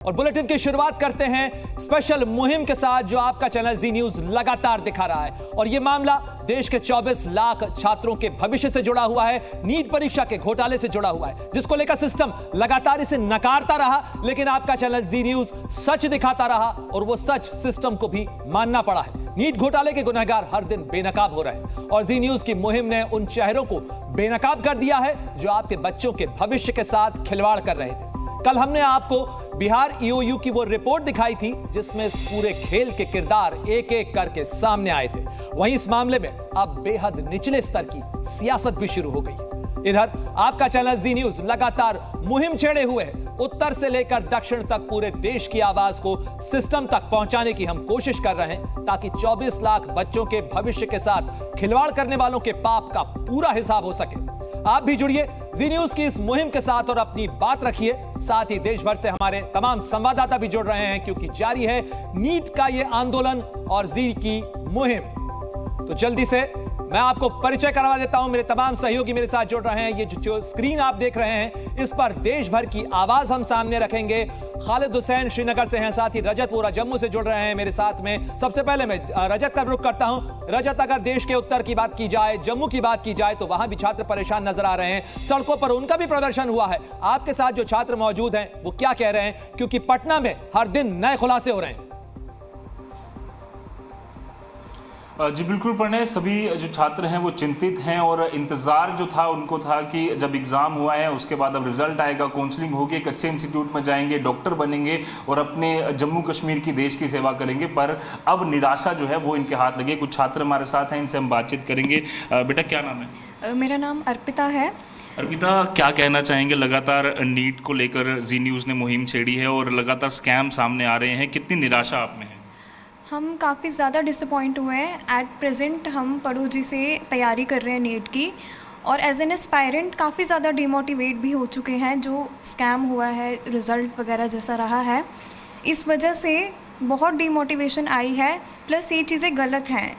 और बुलेटिन की शुरुआत करते हैं स्पेशल मुहिम के साथ जो आपका चैनल जी न्यूज लगातार दिखा रहा है। और यह मामला देश के 24 लाख छात्रों के भविष्य से जुड़ा हुआ है, नीट परीक्षा के घोटाले से जुड़ा हुआ है, जिसको लेकर सिस्टम लगातार इसे नकारता रहा, लेकिन आपका चैनल जी न्यूज सच दिखाता रहा और वो सच सिस्टम को भी मानना पड़ा है। नीट घोटाले के गुनहगार हर दिन बेनकाब हो रहे हैं और जी न्यूज की मुहिम ने उन चेहरों को बेनकाब कर दिया है जो आपके बच्चों के भविष्य के साथ खिलवाड़ कर रहे थे। कल हमने आपको बिहार ईओयू की वो रिपोर्ट दिखाई थी जिसमें इस पूरे खेल के किरदार एक एक करके सामने आए थे। वहीं इस मामले में अब बेहद निचले स्तर की सियासत भी शुरू हो गई। इधर आपका चैनल जी न्यूज लगातार मुहिम छेड़े हुए है। उत्तर से लेकर दक्षिण तक पूरे देश की आवाज को सिस्टम तक पहुंचाने की हम कोशिश कर रहे हैं ताकि 24 लाख बच्चों के भविष्य के साथ खिलवाड़ करने वालों के पाप का पूरा हिसाब हो सके। आप भी जुड़िए जी न्यूज की इस मुहिम के साथ और अपनी बात रखिए। साथ ही देश भर से हमारे तमाम संवाददाता भी जुड़ रहे हैं क्योंकि जारी है नीट का ये आंदोलन और जी की मुहिम। तो जल्दी से मैं आपको परिचय करवा देता हूं। मेरे तमाम सहयोगी मेरे साथ जुड़ रहे हैं। ये जो स्क्रीन आप देख रहे हैं इस पर देश भर की आवाज हम सामने रखेंगे। खालिद हुसैन श्रीनगर से हैं, साथ ही रजत वोरा जम्मू से जुड़ रहे हैं मेरे साथ में। सबसे पहले मैं रजत का रुख करता हूं। रजत, अगर देश के उत्तर की बात की जाए, जम्मू की बात की जाए, तो वहां भी छात्र परेशान नजर आ रहे हैं, सड़कों पर उनका भी प्रदर्शन हुआ है। आपके साथ जो छात्र मौजूद हैं वो क्या कह रहे हैं, क्योंकि पटना में हर दिन नए खुलासे हो रहे हैं। जी बिल्कुल प्रणय, सभी जो छात्र हैं वो चिंतित हैं और इंतज़ार जो था उनको था कि जब एग्ज़ाम हुआ है उसके बाद अब रिजल्ट आएगा, काउंसलिंग होगी, एक अच्छे इंस्टीट्यूट में जाएंगे, डॉक्टर बनेंगे और अपने जम्मू कश्मीर की देश की सेवा करेंगे। पर अब निराशा जो है वो इनके हाथ लगे। कुछ छात्र हमारे साथ हैं, इनसे हम बातचीत करेंगे। बेटा क्या नाम है? मेरा नाम अर्पिता है। अर्पिता, क्या कहना चाहेंगे? लगातार नीट को लेकर जी न्यूज़ ने मुहिम छेड़ी है और लगातार स्कैम सामने आ रहे हैं, कितनी निराशा आप में है? हम काफ़ी ज़्यादा डिसअपॉइंट हुए हैं। एट प्रेजेंट हम पड़ोजी से तैयारी कर रहे हैं नीट की और एज एन एस्पायरेंट काफ़ी ज़्यादा डिमोटिवेट भी हो चुके हैं। जो स्कैम हुआ है, रिज़ल्ट वगैरह जैसा रहा है, इस वजह से बहुत डिमोटिवेशन आई है। प्लस ये चीज़ें गलत हैं,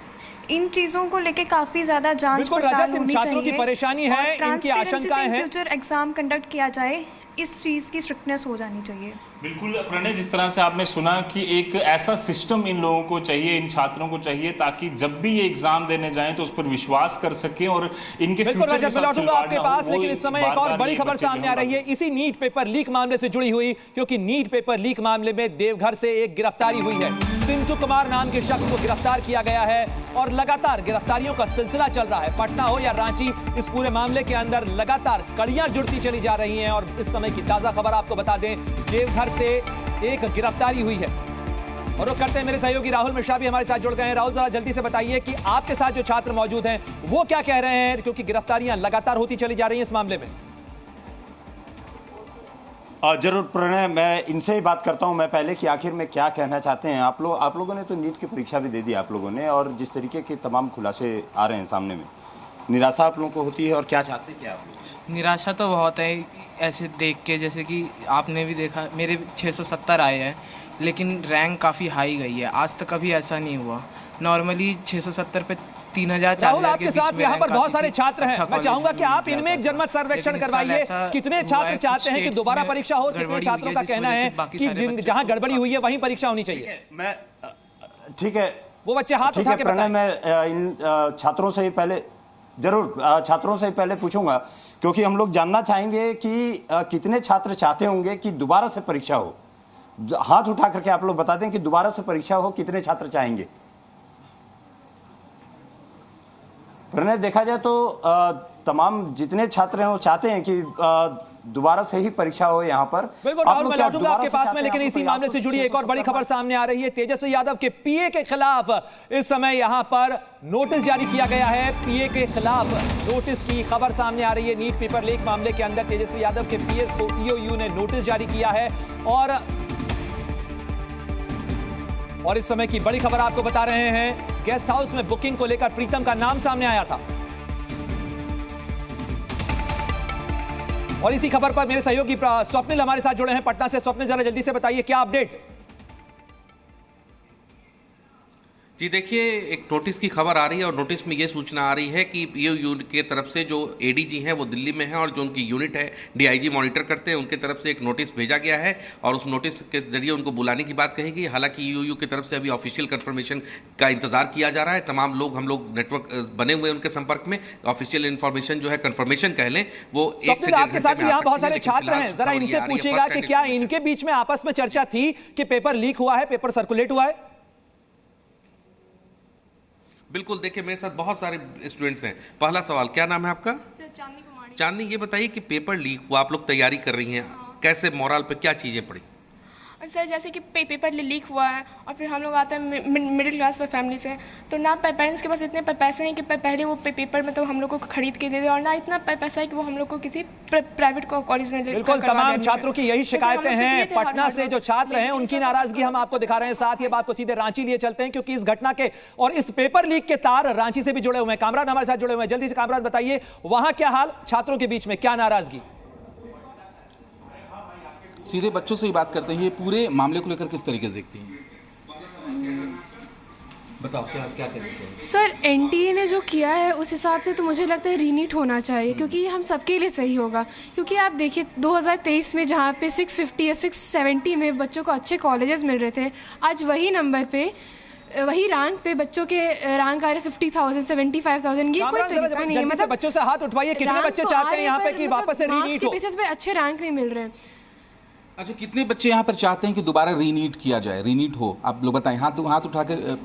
इन चीज़ों को लेके काफ़ी ज़्यादा जांच पड़ताल होनी चाहिए। परेशानी है, इनकी आशंकाएं हैं। फ्यूचर एग्ज़ाम कंडक्ट किया जाए, इस चीज़ की स्ट्रिक्टनेस हो जानी चाहिए। बिल्कुल प्रणय, जिस तरह से आपने सुना कि एक ऐसा सिस्टम इन लोगों को चाहिए, इन छात्रों को चाहिए, ताकि जब भी ये एग्जाम देने जाएं तो उस पर विश्वास कर सकें और इनके फ्यूचर के साथ लौटूंगा आपके पास। लेकिन इस समय एक और बड़ी खबर सामने आ रही है इसी नीट पेपर लीक मामले से जुड़ी हुई, क्योंकि नीट पेपर लीक मामले में देवघर से एक गिरफ्तारी हुई है। सिंटू कुमार नाम के शख्स को गिरफ्तार किया गया है और लगातार गिरफ्तारियों का सिलसिला चल रहा है। पटना हो या रांची, इस पूरे मामले के अंदर लगातार कड़ियां जुड़ती चली जा रही हैं। और इस समय की ताजा खबर आपको बता दें, देवघर से एक गिरफ्तारी हुई है। और वो करते हैं मेरे सहयोगी राहुल मिश्रा भी हमारे साथ जुड़ गए हैं। राहुल, जरा जल्दी से बताइए कि आपके साथ जो छात्र मौजूद हैं वो क्या कह रहे हैं, क्योंकि गिरफ्तारियां लगातार होती चली जा रही हैं इस मामले में। जरूर प्रणय, मैं इनसे ही बात करता हूं मैं पहले कि आखिर में क्या कहना चाहते हैं आप लोगों ने तो नीट की परीक्षा भी दे दी आप लोगों ने, और जिस तरीके के तमाम खुलासे आ रहे हैं सामने में, निराशा आप लोगों को होती है और क्या चाहते हैं क्या आप लोग? निराशा तो बहुत है ऐसे देख के, जैसे कि आपने भी देखा मेरे 670 आए हैं, लेकिन रैंक काफ़ी हाई गई है। आज तक कभी ऐसा नहीं हुआ। नॉर्मली 670 पे 3000 4000 के बीच में। यहाँ पर बहुत सारे छात्र हैं, मैं चाहूंगा कि आप इनमें एक जनमत सर्वेक्षण करवाइए। कितने छात्र चाहते हैं कि दोबारा परीक्षा हो? कितने छात्रों का कहना है कि जहां गड़बड़ी हुई है वहीं परीक्षा होनी चाहिए? मैं ठीक है, वो बच्चे हाथ उठा के बताएं। मैं इन छात्रों से पहले जरूर छात्रों से पहले पूछूंगा, क्योंकि हम लोग जानना चाहेंगे कि कितने छात्र चाहते होंगे कि दोबारा से परीक्षा हो। हाथ उठा करके आप लोग बता दें कि दोबारा से परीक्षा हो, कितने छात्र चाहेंगे? प्रणय, देखा जाए तो तमाम जितने छात्र हैं वो चाहते हैं कि दोबारा से ही परीक्षा हो यहाँ पर। बिल्कुल राहुल, मैं लौटूंगा आपके पास में, लेकिन इसी मामले से जुड़ी एक और बड़ी खबर सामने आ रही है। तेजस्वी यादव के पीए के खिलाफ इस समय यहाँ पर नोटिस जारी किया गया है। पीए के खिलाफ नोटिस की खबर सामने आ रही है। नीट पेपर लीक मामले के अंदर तेजस्वी यादव के पीए को ईओयू ने नोटिस जारी किया है। और इस समय की बड़ी खबर आपको बता रहे हैं, गेस्ट हाउस में बुकिंग को लेकर प्रीतम का नाम सामने आया था। और इसी खबर पर मेरे सहयोगी स्वप्निल हमारे साथ जुड़े हैं पटना से। स्वप्निल, जरा जल्दी से बताइए क्या अपडेट? जी देखिए, एक नोटिस की खबर आ रही है और नोटिस में ये सूचना आ रही है कि ईओयू के तरफ से जो एडीजी हैं वो दिल्ली में हैं और जो उनकी यूनिट है डीआईजी मॉनिटर करते हैं, उनके तरफ से एक नोटिस भेजा गया है और उस नोटिस के जरिए उनको बुलाने की बात कही गई। हालांकि ईओयू की तरफ से अभी ऑफिशियल कंफर्मेशन का इंतजार किया जा रहा है। तमाम लोग, हम लोग नेटवर्क बने हुए उनके संपर्क में, ऑफिशियल इन्फॉर्मेशन जो है, कंफर्मेशन कह लें, वो एक से आपके साथ यहाँ बहुत सारे छात्र हैं, जरा इनसे पूछिएगा कि क्या इनके बीच में आपस में चर्चा थी कि पेपर लीक हुआ है, पेपर सर्कुलेट हुआ है? बिल्कुल, देखिए मेरे साथ बहुत सारे स्टूडेंट्स हैं। पहला सवाल, क्या नाम है आपका? चांदनी कुमारी। चांदनी, ये बताइए कि पेपर लीक हुआ, आप लोग तैयारी कर रही हैं, कैसे मोरल पे क्या चीज़ें पड़ी? सर जैसे कि पेपर लीक हुआ है और फिर हम लोग आते हैं मिडिल क्लास फैमिली से, तो ना पेरेंट्स के पास इतने पैसे हैं कि पहले वो पेपर मतलब हम लोग को खरीद के दे दे, और ना इतना पैसा है कि वो हम लोग को किसी प्राइवेट कॉलेज में बिल्कुल तमाम छात्रों की यही शिकायतें हैं। पटना से जो छात्र हैं उनकी नाराजगी हम आपको दिखा रहे हैं। साथ ही बात को सीधे रांची लिए चलते हैं, क्योंकि इस घटना के और इस पेपर लीक के तार रांची से भी जुड़े हुए हैं। कामरान हमारे साथ जुड़े हुए हैं, जल्दी से कामरान बताइए वहां क्या हाल, छात्रों के बीच में क्या नाराजगी? सीधे बच्चों से ही बात करते हैं, ये पूरे मामले को लेकर किस तरीके से देखती हैं? बताओ क्या क्या कहते हैं? सर एनटीए ने जो किया है उस हिसाब से तो मुझे लगता है रीनीट होना चाहिए, क्योंकि ये हम सबके लिए सही होगा। क्योंकि आप देखिए 2023 में जहाँ पे 650 या 670 में बच्चों को अच्छे कॉलेजेस मिल रहे थे, आज वही नंबर पे, वही रैंक पे बच्चों के रैंक आ रहे 50,000 75,000। ये कोई तरीका नहीं है। मतलब बच्चों से हाथ उठवाइए, कितने बच्चे चाहते हैं यहाँ पे कि वापस से रीनीट हो? बेसिस पे अच्छे रैंक नहीं मिल रहे हैं। अच्छा, कितने बच्चे यहाँ पर चाहते हैं कि दोबारा रीनीट किया जाए, रीनीट हो? आप लोग बताएं, हाथ उठाकर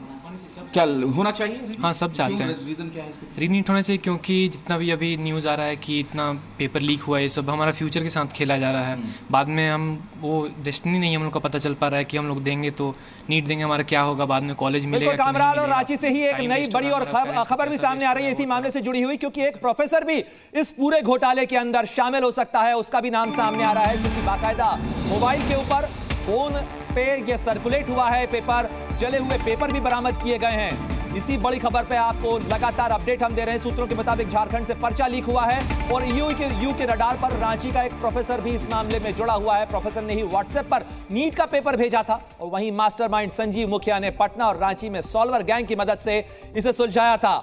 क्या होना चाहिए? हाँ, सब चाहते हैं रीज़न क्या है? रीनीट होना चाहिए, क्योंकि जितना भी अभी न्यूज़ आ रहा है कि इतना पेपर लीक हुआ है, ये सब हमारा फ्यूचर के साथ खेला जा रहा है। बाद में हम वो डेस्टिनी नहीं हम लोग को पता चल पा रहा है कि हम लोग देंगे तो नीट देंगे, हमारा क्या होगा, बाद में कॉलेज मिलेगा कि नहीं कामरान और मिलेगा। रांची से ही एक नई बड़ी और खबर भी सामने आ रही है इसी मामले से जुड़ी हुई, क्योंकि एक प्रोफेसर भी इस पूरे घोटाले के अंदर शामिल हो सकता है। उसका भी नाम सामने आ रहा है, क्योंकि बाकायदा मोबाइल के ऊपर, फोन पे ये सर्कुलेट हुआ है पेपर, जले हुए पेपर भी बरामद किए गए हैं। इसी बड़ी खबर पे आपको लगातार अपडेट हम दे रहे हैं। सूत्रों के मुताबिक झारखंड से पर्चा लीक हुआ है और ईओयू के रडार पर रांची का एक प्रोफेसर भी इस मामले में जुड़ा हुआ है। प्रोफेसर ने ही व्हाट्सएप पर नीट का पेपर भेजा था और वहीं मास्टरमाइंड संजीव मुखिया ने पटना और रांची में सॉल्वर गैंग की मदद से इसे सुलझाया था।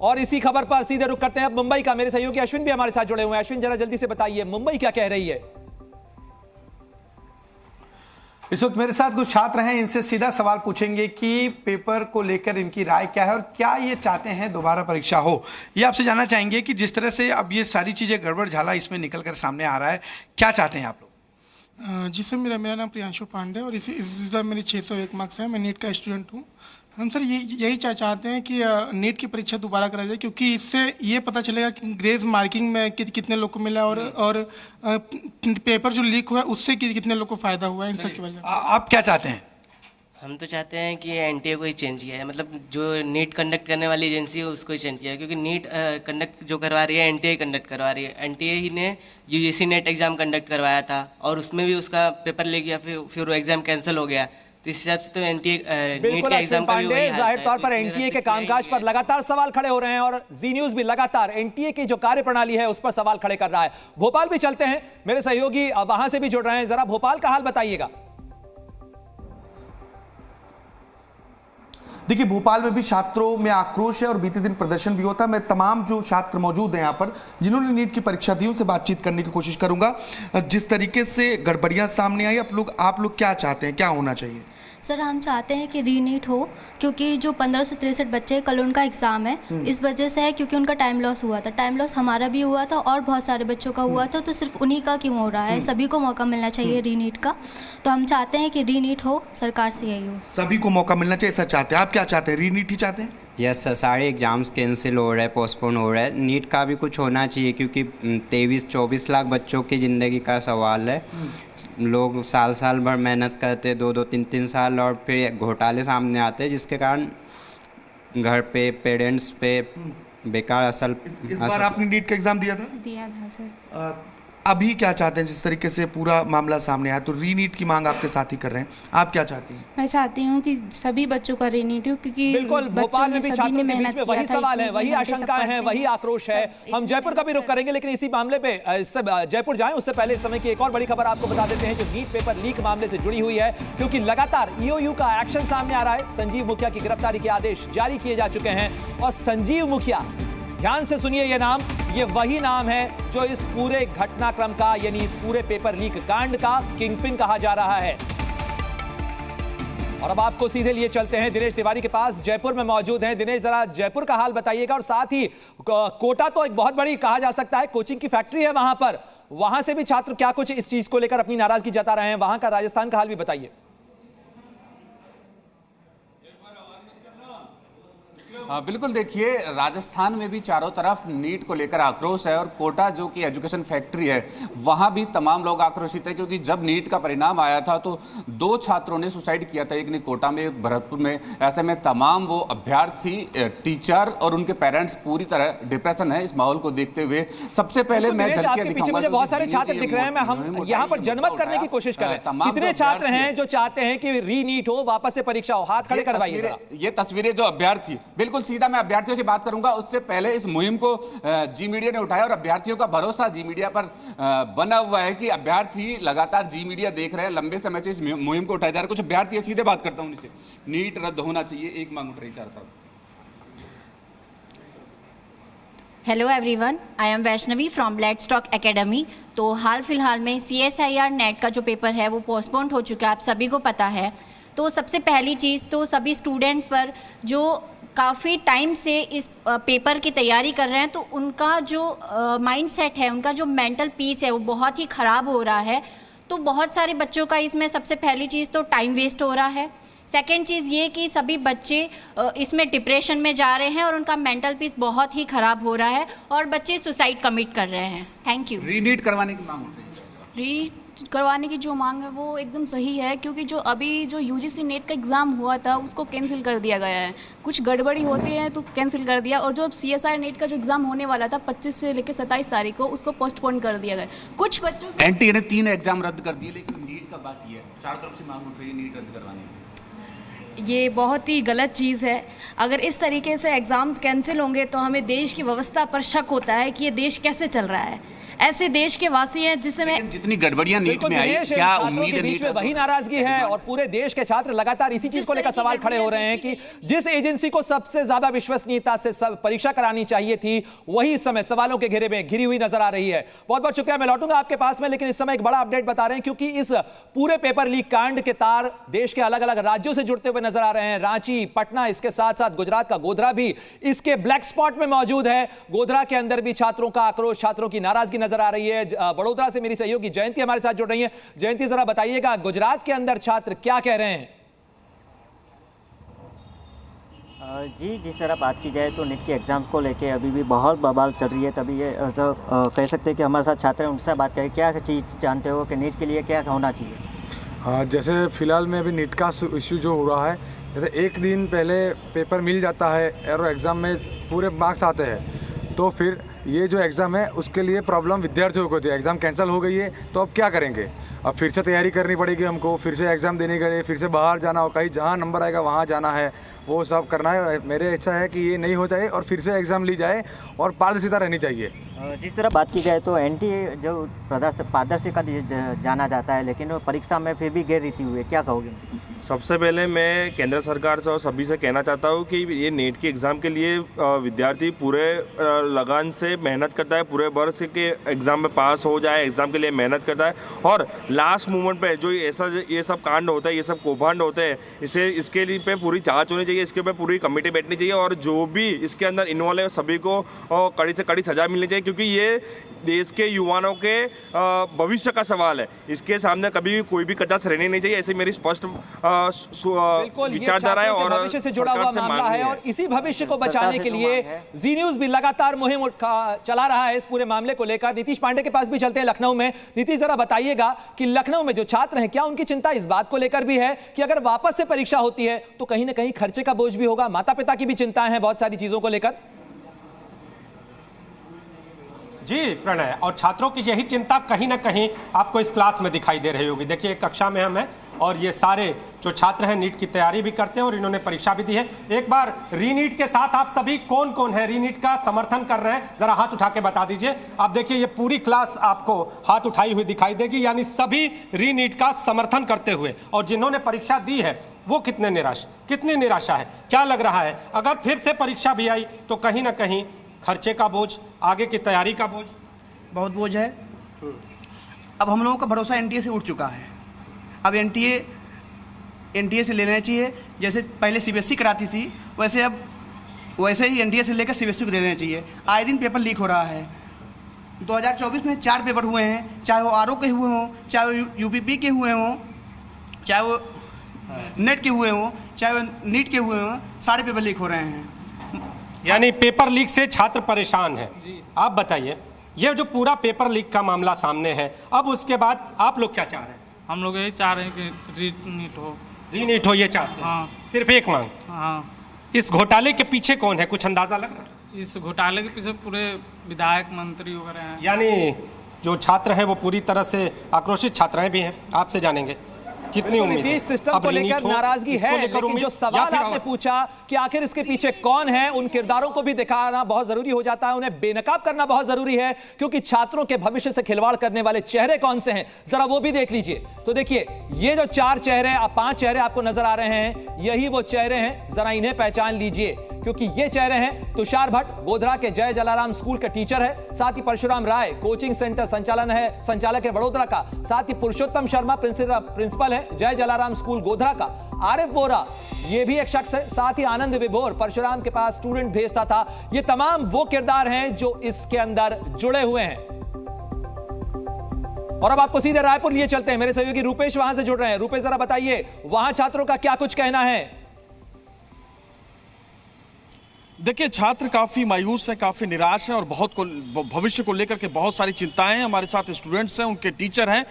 और इसी खबर पर सीधे रुख करते हैं अब मुंबई का। मेरे सहयोगी अश्विन भी हमारे साथ जुड़े हुए हैं। अश्विन, जरा जल्दी से बताइए मुंबई क्या कह रही है? इस वक्त मेरे साथ कुछ छात्र हैं, इनसे सीधा सवाल पूछेंगे कि पेपर को लेकर इनकी राय क्या है और क्या ये चाहते हैं दोबारा परीक्षा हो। ये आपसे जानना चाहेंगे कि जिस तरह से अब ये सारी चीज़ें गड़बड़ झाला इसमें निकल कर सामने आ रहा है, क्या चाहते हैं आप लोग? जी सर, मेरा नाम प्रियांशु पांडे और इस बार मेरे 601 मार्क्स हैं। मैं नीट का स्टूडेंट हूँ। हम सर यही चाहते हैं कि नीट की परीक्षा दोबारा कराई जाए, क्योंकि इससे ये पता चलेगा कि ग्रेज मार्किंग में कितने लोग को मिला और पेपर जो लीक हुआ है उससे कितने लोग को फ़ायदा हुआ है, इन सब की वजह। आप क्या चाहते हैं? हम तो चाहते हैं कि एनटीए को ही चेंज किया है, मतलब जो नीट कंडक्ट करने वाली एजेंसी है उसको ही चेंज किया है, क्योंकि नीट कंडक्ट जो करवा रही है एनटीए कंडक्ट करवा रही है। एनटीए ही ने यूजीसी नेट एग्ज़ाम कंडक्ट करवाया था और उसमें भी उसका पेपर ले गया, फिर वो एग्ज़ाम कैंसिल हो गया। तो इस हिसाब से तो एनटीए नीट के एग्जाम का भी वही हाल है। जाहिर तौर पर एनटीए के कामकाज पर लगातार सवाल खड़े हो रहे हैं और जी न्यूज़ भी लगातार एनटीए की जो कार्यप्रणाली है उस पर सवाल खड़े कर रहा है। भोपाल भी चलते हैं, मेरे सहयोगी वहां से भी जुड़ रहे हैं। जरा भोपाल का हाल बताइएगा। देखिए, भोपाल में भी छात्रों में आक्रोश है और बीते दिन प्रदर्शन भी होता है। मैं तमाम जो छात्र मौजूद हैं यहाँ पर जिन्होंने नीट की परीक्षा दी उनसे बातचीत करने की कोशिश करूंगा। जिस तरीके से गड़बड़ियां सामने आई, आप लोग क्या चाहते हैं, क्या होना चाहिए? सर, हम चाहते हैं कि रीनीट हो, क्योंकि जो 1563 बच्चे, कल उनका एग्ज़ाम है, इस वजह से है क्योंकि उनका टाइम लॉस हुआ था। टाइम लॉस हमारा भी हुआ था और बहुत सारे बच्चों का हुआ था, तो सिर्फ उन्हीं का क्यों हो रहा है? सभी को मौका मिलना चाहिए रीनीट का। तो हम चाहते हैं कि रीनीट हो, सरकार से यही हो। सभी को मौका मिलना चाहिए, ऐसा चाहते हैं। आप क्या चाहते हैं, रीनीट ही चाहते हैं? यस सर, सारे एग्ज़ाम्स कैंसिल हो रहे हैं, पोस्टपोन हो रहे हैं। नीट का भी कुछ होना चाहिए, क्योंकि 23-24 लाख बच्चों की ज़िंदगी का सवाल है। लोग साल भर मेहनत करते, 2-2, 3-3 साल, और फिर घोटाले सामने आते हैं, जिसके कारण घर पे, पेरेंट्स पे बेकार असर। इस बार आपने नीट का एग्ज़ाम दिया था? दिया था सर। अभी क्या चाहते हैं? जिस तरीके से पूरा मामला सामने आया, तो रीनीट की मांग आपके साथी कर रहे हैं, आप क्या चाहती हैं? मैं चाहती हूँ कि सभी बच्चों का रीनीट हो, क्योंकि बिल्कुल भोपाल में भी छात्रों के बीच में वही सवाल है, वही आशंकाएं हैं, वही आक्रोश है। हम जयपुर का भी रुख करेंगे, लेकिन इसी मामले पे जयपुर जाएं उससे पहले इस समय की एक और बड़ी खबर आपको बता देते हैं जो नीट पेपर लीक मामले से जुड़ी हुई है, क्योंकि लगातार ईओयू का एक्शन सामने आ रहा है। संजीव मुखिया की गिरफ्तारी के आदेश जारी किए जा चुके हैं और संजीव मुखिया, ध्यान से सुनिए ये नाम, ये वही नाम है जो इस पूरे घटनाक्रम का यानी इस पूरे पेपर लीक कांड का किंगपिन कहा जा रहा है। और अब आपको सीधे लिए चलते हैं दिनेश तिवारी के पास, जयपुर में मौजूद हैं। दिनेश, जरा जयपुर का हाल बताइएगा और साथ ही कोटा तो एक बहुत बड़ी कहा जा सकता है कोचिंग की फैक्ट्री है वहां पर, वहां से भी छात्र क्या कुछ इस चीज को लेकर अपनी नाराजगी जता रहे हैं, वहां का राजस्थान का हाल भी बताइए। बिल्कुल, देखिए राजस्थान में भी चारों तरफ नीट को लेकर आक्रोश है और कोटा जो कि एजुकेशन फैक्ट्री है वहां भी तमाम लोग आक्रोशित है, क्योंकि जब नीट का परिणाम आया था तो 2 छात्रों ने सुसाइड किया था, एक ने कोटा में एक भरतपुर में। ऐसे में तमाम वो अभ्यर्थी, टीचर और उनके पेरेंट्स पूरी तरह डिप्रेशन है। इस माहौल को देखते हुए सबसे पहले मैं झलकियां दिखाऊंगा। मुझे बहुत सारे छात्र दिख रहे हैं, मैं हम यहाँ पर जनमत करने की कोशिश कर रहे हैं। कितने छात्र हैं जो चाहते हैं कि रीनीट हो, वापस से परीक्षा हो? हाथ खड़े करवाइए। ये तस्वीरें जो अभ्यर्थी, बिल्कुल सीधा मैं अभ्यर्थियों से बात करूंगा, उससे पहले इस मुहिम को जी मीडिया ने उठाया और अभ्यर्थियों का भरोसा जी मीडिया पर बना हुआ है कि अभ्यर्थी लगातार जी मीडिया देख रहे हैं, लंबे समय से इस मुहिम को उठाया जा रहा है। कुछ अभ्यर्थी सीधे बात करता हूं उनसे, नीट रद्द होना चाहिए, एक मांग उठ रही चारों तरफ। Hello everyone, I am Vaishnavi from let's talk academy. तो हाल फिलहाल में CSIR नेट का जो पेपर है वो पोस्टपोन्ड हो चुका है, आप सभी को पता है। तो सबसे पहली चीज़ तो सभी स्टूडेंट पर जो काफ़ी टाइम से इस पेपर की तैयारी कर रहे हैं, तो उनका जो माइंडसेट है, उनका जो मेंटल पीस है वो बहुत ही ख़राब हो रहा है। तो बहुत सारे बच्चों का इसमें सबसे पहली चीज़ तो टाइम वेस्ट हो रहा है। सेकेंड चीज़ ये कि सभी बच्चे इसमें डिप्रेशन में जा रहे हैं और उनका मेंटल पीस बहुत ही ख़राब हो रहा है और बच्चे सुसाइड कमिट कर रहे हैं। Thank you. रीनीट करवाने की मांग उठ रही है। रीनीट करवाने की जो मांग है वो एकदम सही है, क्योंकि जो अभी जो UGC नेट का एग्ज़ाम हुआ था उसको कैंसिल कर दिया गया है। कुछ गड़बड़ी होती है तो कैंसिल कर दिया, और जो CSIR नेट का जो एग्ज़ाम होने वाला था 25 से लेकर 27 तारीख को, उसको पोस्टपोन कर दिया गया। कुछ बच्चों NTA ने 3 एग्जाम रद्द कर दिए, लेकिन नीट का बाकी है। चारों तरफ से मांग उठ रही है नीट रद्द करवाने की। ये बहुत ही गलत चीज़ है। अगर इस तरीके से एग्ज़ाम्स कैंसिल होंगे तो हमें देश की व्यवस्था पर शक होता है कि ये देश कैसे चल रहा है। ऐसे देश के वासी हैं जिसमें जितनी गड़बड़ियां नीट में आई, क्या उम्मीद है? नीट में वही नाराजगी है और पूरे देश के छात्र लगातार इसी चीज को लेकर सवाल खड़े हो रहे हैं कि जिस एजेंसी को सबसे ज्यादा विश्वसनीयता से परीक्षा करानी चाहिए थी, वही इस समय सवालों के घेरे में घिरी हुई नजर आ रही है। बहुत बहुत शुक्रिया, मैं लौटूंगा आपके पास में, लेकिन इस समय एक बड़ा अपडेट बता रहे हैं, क्योंकि इस पूरे पेपर लीक कांड के तार देश के अलग अलग राज्यों से जुड़ते हुए नजर आ रहे हैं। रांची, पटना, इसके साथ साथ गुजरात का गोधरा भी इसके ब्लैक स्पॉट में मौजूद है। गोधरा के अंदर भी छात्रों का आक्रोश, छात्रों की नाराजगी नजर आ रही है। बड़ोदरा से मेरी सहयोगी जयंती हमारे साथ जुड़ रही है। जयंती, जरा बताइएगा गुजरात के अंदर छात्र क्या कह रहे हैं? जी, जिस तरह बात की जाए तो नीट के एग्ज़ाम्स को लेके अभी भी बहुत बवाल चल रही है। तभी ये कह सकते हैं कि हमारे साथ छात्र हैं, उनसे बात करें। क्या चीज़ जानते हो कि नीट के लिए क्या होना चाहिए? हाँ, जैसे फ़िलहाल में अभी नीट का इश्यू जो हो रहा है, जैसे एक दिन पहले पेपर मिल जाता है और एग्ज़ाम में पूरे मार्क्स आते हैं, तो फिर ये जो एग्ज़ाम है उसके लिए प्रॉब्लम विद्यार्थियों को थी। एग्ज़ाम कैंसिल हो गई है तो अब क्या करेंगे? अब फिर से तैयारी करनी पड़ेगी हमको, फिर से एग्ज़ाम देने के लिए फिर से बाहर जाना हो, कहीं जहाँ नंबर आएगा वहाँ जाना है, वो सब करना है। मेरे इच्छा है कि ये नहीं हो जाए और फिर से एग्ज़ाम ली जाए और पारदर्शिता रहनी चाहिए। जिस तरह बात की जाए तो NTA जो पारदर्शिता जाना जाता है, लेकिन परीक्षा में फिर भी गैररीति हुई है, क्या कहोगे? सबसे पहले मैं केंद्र सरकार से और सभी से कहना चाहता हूँ कि ये नीट के एग्ज़ाम के लिए विद्यार्थी पूरे लगान से मेहनत करता है, पूरे वर्ष के एग्ज़ाम में पास हो जाए, एग्ज़ाम के लिए मेहनत करता है, और लास्ट मोमेंट पे जो ये सब कांड होता है, ये सब कौभांड होते हैं, इसके लिए पे पूरी जांच होनी चाहिए, इसके ऊपर पूरी कमेटी बैठनी चाहिए और जो भी इसके अंदर इन्वॉल्व है सभी को कड़ी से कड़ी सजा मिलनी चाहिए, क्योंकि ये देश के युवाओं के भविष्य का सवाल है। इसके सामने कभी भी कोई भी कचास रहनी नहीं चाहिए, ऐसे मेरी स्पष्ट विचारधारा है और भविष्य से जुड़ा हुआ मामला है। और इसी भविष्य को बचाने के लिए जी न्यूज़ भी लगातार मुहिम चला रहा है इस पूरे मामले को लेकर। नीतीश पांडे के पास भी चलते हैं लखनऊ में। नीतीश, जरा बताइएगा कि लखनऊ में जो छात्र हैं, क्या उनकी चिंता इस बात को लेकर भी है कि अगर वापस से परीक्षा होती है तो कहीं ना कहीं खर्चे का बोझ भी होगा? माता पिता की भी चिंताएं हैं बहुत सारी चीजों को लेकर। जी प्रणय, और छात्रों की यही चिंता कहीं ना कहीं आपको इस क्लास में दिखाई दे रही होगी। देखिए कक्षा में हम हैं और ये सारे जो छात्र हैं नीट की तैयारी भी करते हैं और इन्होंने परीक्षा भी दी है। एक बार रीनीट के साथ आप सभी कौन कौन है रीनीट का समर्थन कर रहे हैं, जरा हाथ उठा के बता दीजिए। आप देखिए ये पूरी क्लास आपको हाथ उठाई हुई दिखाई देगी, यानी सभी रीनीट का समर्थन करते हुए। और जिन्होंने परीक्षा दी है वो कितनी निराशा है, क्या लग रहा है अगर फिर से परीक्षा भी आई तो कहीं ना कहीं खर्चे का बोझ, आगे की तैयारी का बोझ, बहुत बोझ है। अब हम लोगों का भरोसा एनटीए से उठ चुका है। अब एनटीए से लेना चाहिए, जैसे पहले सीबीएसई कराती थी वैसे ही एनटीए से लेकर सीबीएसई को दे देना चाहिए। आए दिन पेपर लीक हो रहा है। 2024 में 4 पेपर हुए हैं, चाहे वो आरओ के हुए हों, चाहे वो यूपीपी के हुए हों, चाहे वो नेट के हुए हों, चाहे वो नीट के हुए हों, सारे पेपर लीक हो रहे हैं। यानी पेपर लीक से छात्र परेशान है। आप बताइए, ये जो पूरा पेपर लीक का मामला सामने है, अब उसके बाद आप लोग क्या चाह रहे हैं? हम लोग यही चाह रहे हैं कि रीनीट हो ये चाहते हैं। हाँ। सिर्फ एक मांग। हाँ। इस घोटाले के पीछे कौन है, कुछ अंदाजा लग रहा है? इस घोटाले के पीछे पूरे विधायक मंत्री वगैरह हैं। यानी जो छात्र हैं वो पूरी तरह से आक्रोशित छात्राएं भी हैं। आपसे जानेंगे कितनी उम्मीद है? नीतीश सिस्टम को लेकर नाराजगी है, लेकिन जो सवाल आपने पूछा कि आखिर इसके पीछे कौन है, उन किरदारों को भी दिखाना बहुत जरूरी हो जाता है, उन्हें बेनकाब करना बहुत जरूरी है, क्योंकि छात्रों के भविष्य से खिलवाड़ करने वाले चेहरे कौन से हैं जरा वो भी देख लीजिए। तो देखिए ये जो 4 चेहरे, 5 चेहरे आपको नजर आ रहे हैं, यही वो चेहरे हैं, जरा इन्हें पहचान लीजिए, क्योंकि ये चेहरे हैं तुषार भट्ट, गोधरा के जय जलाराम स्कूल के टीचर है, साथ ही परशुराम राय कोचिंग सेंटर संचालक है वडोदरा का, साथ ही पुरुषोत्तम शर्मा प्रिंसिपल है जय जलाराम स्कूल गोधरा का, आरिफ बोरा ये भी एक शख्स है, साथ ही आनंद विभोर परशुराम के पास स्टूडेंट भेजता था। ये तमाम वो किरदार हैं जो इसके अंदर जुड़े हुए हैं। और अब आपको सीधे रायपुर लिए चलते हैं, मेरे सहयोगी रूपेश वहां से जुड़ रहे हैं। रूपेश जरा बताइए वहां छात्रों का क्या कुछ कहना है? देखिए छात्र काफ़ी मायूस हैं, काफ़ी निराश हैं और भविष्य को लेकर के बहुत सारी चिंताएं हैं। हमारे साथ स्टूडेंट्स हैं, उनके टीचर हैं।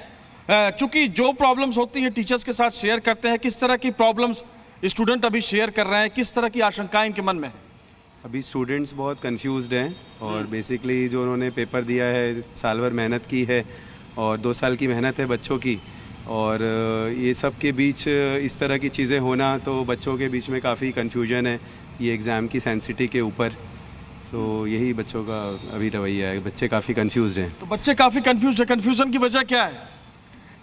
चूंकि जो प्रॉब्लम्स होती हैं टीचर्स के साथ शेयर करते हैं, किस तरह की प्रॉब्लम्स स्टूडेंट अभी शेयर कर रहे हैं, किस तरह की आशंकाएं इनके मन में? अभी स्टूडेंट्स बहुत कंफ्यूज्ड हैं और बेसिकली जो उन्होंने पेपर दिया है, साल भर मेहनत की है और 2 साल की मेहनत है बच्चों की, और ये सब के बीच इस तरह की चीज़ें होना तो बच्चों के बीच में काफ़ी कन्फ्यूजन है ये एग्ज़ाम की सेंसिटिविटी के ऊपर। सो यही बच्चों का अभी रवैया है, बच्चे काफ़ी कंफ्यूज्ड हैं। तो बच्चे काफ़ी कंफ्यूज्ड है, कन्फ्यूजन की वजह क्या है?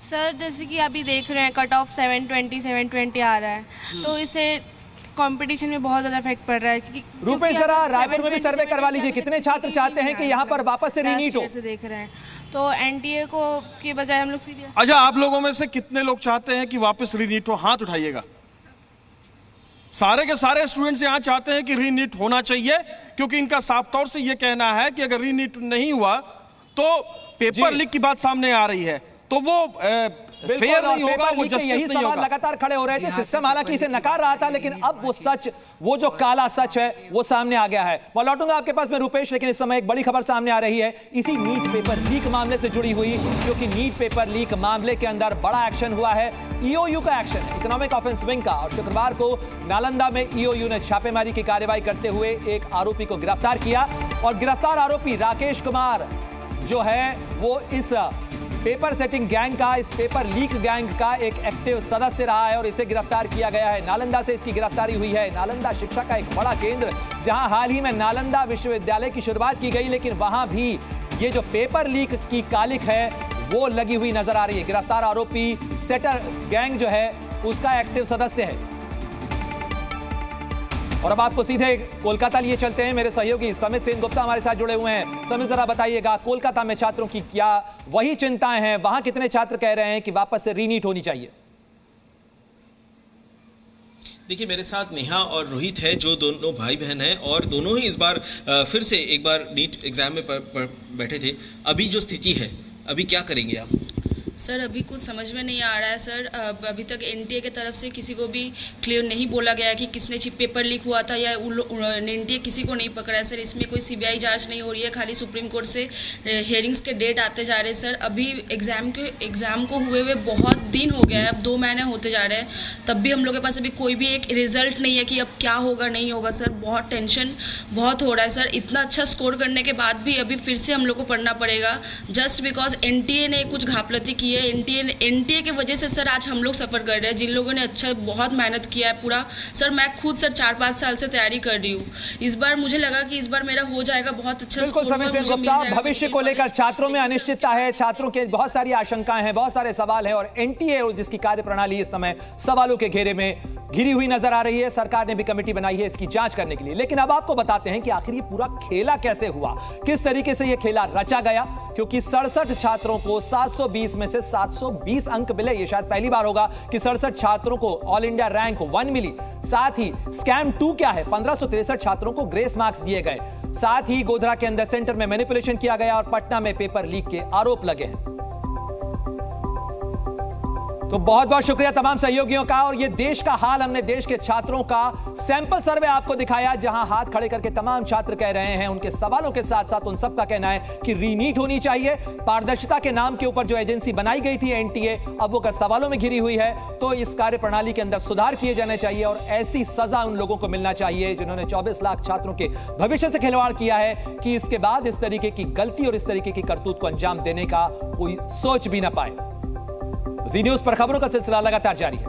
सर जैसे कि अभी देख रहे हैं कट ऑफ 720 आ रहा है, तो इससे कंपटीशन में बहुत ज़्यादा इफेक्ट पड़ रहा है। रूपेश जरा रायपुर में भी सर्वे करवा लीजिए, कितने छात्र चाहते हैं कि यहाँ पर वापस से रीनीट हो? से देख रहे हैं तो एनटीए को के बजाय हम लोग सीबीएसई। अच्छा, आप लोगों में से कितने लोग चाहते हैं कि वापस रीनीट हो? हाथ उठाइएगा। सारे के सारे स्टूडेंट्स यहाँ चाहते हैं कि रीनीट होना चाहिए, क्योंकि इनका साफ तौर से ये कहना है कि अगर रीनीट नहीं हुआ तो पेपर लीक की बात सामने आ रही है, तो वो फेयर नहीं होगा, वो जस्टिस यही नहीं सवाल होगा। लगातार खड़े हो रहे थे। सिस्टम हालांकि इसे नकार रहा था, लेकिन अब वो सच, वो जो काला सच है वो सामने आ गया है। मैं लौटूंगा आपके पास में रूपेश, लेकिन इस समय एक बड़ी खबर सामने आ रही है इसी नीट पेपर लीक मामले से जुड़ी हुई, क्योंकि नीट पेपर लीक मामले के अंदर बड़ा एक्शन हुआ है। ईओयू का एक्शन, इकोनॉमिक ऑफेंस विंग का, और शुक्रवार को नालंदा में ईओयू ने छापेमारी की कार्रवाई करते हुए एक आरोपी को गिरफ्तार किया, और गिरफ्तार आरोपी राकेश कुमार जो है वो इस पेपर सेटिंग गैंग का, इस पेपर लीक गैंग का एक एक्टिव सदस्य रहा है और इसे गिरफ्तार किया गया है। नालंदा से इसकी गिरफ्तारी हुई है। नालंदा शिक्षा का एक बड़ा केंद्र, जहां हाल ही में नालंदा विश्वविद्यालय की शुरुआत की गई, लेकिन वहां भी ये जो पेपर लीक की कालिक है वो लगी हुई नजर आ रही है। गिरफ्तार आरोपी सेटर गैंग जो है उसका एक्टिव सदस्य है। और अब आपको सीधे कोलकाता लिए चलते हैं, मेरे सहयोगी समित सेन गुप्ता हमारे साथ जुड़े हुए हैं। समित जरा बताइएगा कोलकाता में छात्रों की क्या वही चिंताएं हैं, वहां कितने छात्र कह रहे हैं कि वापस से रीनीट होनी चाहिए? देखिए मेरे साथ नेहा और रोहित है, जो दोनों भाई बहन हैं और दोनों ही इस बार फिर से एक बार नीट एग्जाम में बैठे थे। अभी जो स्थिति है, अभी क्या करेंगे आप? सर अभी कुछ समझ में नहीं आ रहा है सर। अभी तक एनटीए की तरफ से किसी को भी क्लियर नहीं बोला गया कि किसने पेपर लीक हुआ था या एनटीए किसी को नहीं पकड़ा है सर। इसमें कोई सीबीआई जांच नहीं हो रही है, खाली सुप्रीम कोर्ट से हेयरिंग्स के डेट आते जा रहे हैं सर। अभी एग्जाम को हुए हुए बहुत दिन हो गया है, अब 2 महीने होते जा रहे हैं, तब भी हम लोग के पास अभी कोई भी एक रिजल्ट नहीं है कि अब क्या होगा नहीं होगा सर। बहुत टेंशन बहुत हो रहा है सर। इतना अच्छा स्कोर करने के बाद भी अभी फिर से हम लोग को पढ़ना पड़ेगा जस्ट बिकॉज एनटीए ने कुछ घापलती की है। एनटीए की वजह से सर आज हम लोग सफ़र कर रहे हैं, जिन लोगों ने अच्छा बहुत मेहनत किया है पूरा। सर मैं खुद सर 4-5 साल से तैयारी कर रही हूँ, इस बार मुझे लगा कि इस बार मेरा हो जाएगा बहुत अच्छा। बिल्कुल समय से गुप्ता, भविष्य को लेकर छात्रों में अनिश्चितता है, छात्रों के बहुत सारी आशंकाएं हैं, बहुत सारे सवाल हैं और एनटीए जिसकी कार्यप्रणाली इस समय सवालों के घेरे में घिरी हुई नजर आ रही है। सरकार ने भी कमेटी बनाई है इसकी जांच करने के लिए। लेकिन अब आपको बताते हैं कि आखिर ये पूरा खेला कैसे हुआ, किस तरीके से ये खेला रचा गया, क्योंकि 67 छात्रों को 720 में से 720 अंक मिले। ये शायद पहली बार होगा कि 67 छात्रों को ऑल इंडिया रैंक 1 मिली। साथ ही स्कैम 2 क्या है, 1563 छात्रों को ग्रेस मार्क्स दिए गए। साथ ही गोधरा के अंदर सेंटर में मैनिपुलेशन किया गया और पटना में पेपर लीक के आरोप लगे हैं। तो बहुत बहुत शुक्रिया तमाम सहयोगियों का। और ये देश का हाल, हमने देश के छात्रों का सैंपल सर्वे आपको दिखाया, जहां हाथ खड़े करके तमाम छात्र कह रहे हैं, उनके सवालों के साथ साथ उन सबका कहना है कि रीनीट होनी चाहिए। पारदर्शिता के नाम के ऊपर जो एजेंसी बनाई गई थी एनटीए, अब वो कर सवालों में घिरी हुई है, तो इस कार्यप्रणाली के अंदर सुधार किए जाने चाहिए और ऐसी सजा उन लोगों को मिलना चाहिए जिन्होंने 24 लाख छात्रों के भविष्य से खिलवाड़ किया है, कि इसके बाद इस तरीके की गलती और इस तरीके की करतूत को अंजाम देने का कोई सोच भी ना पाए। जी न्यूज पर खबरों का सिलसिला लगातार जारी है।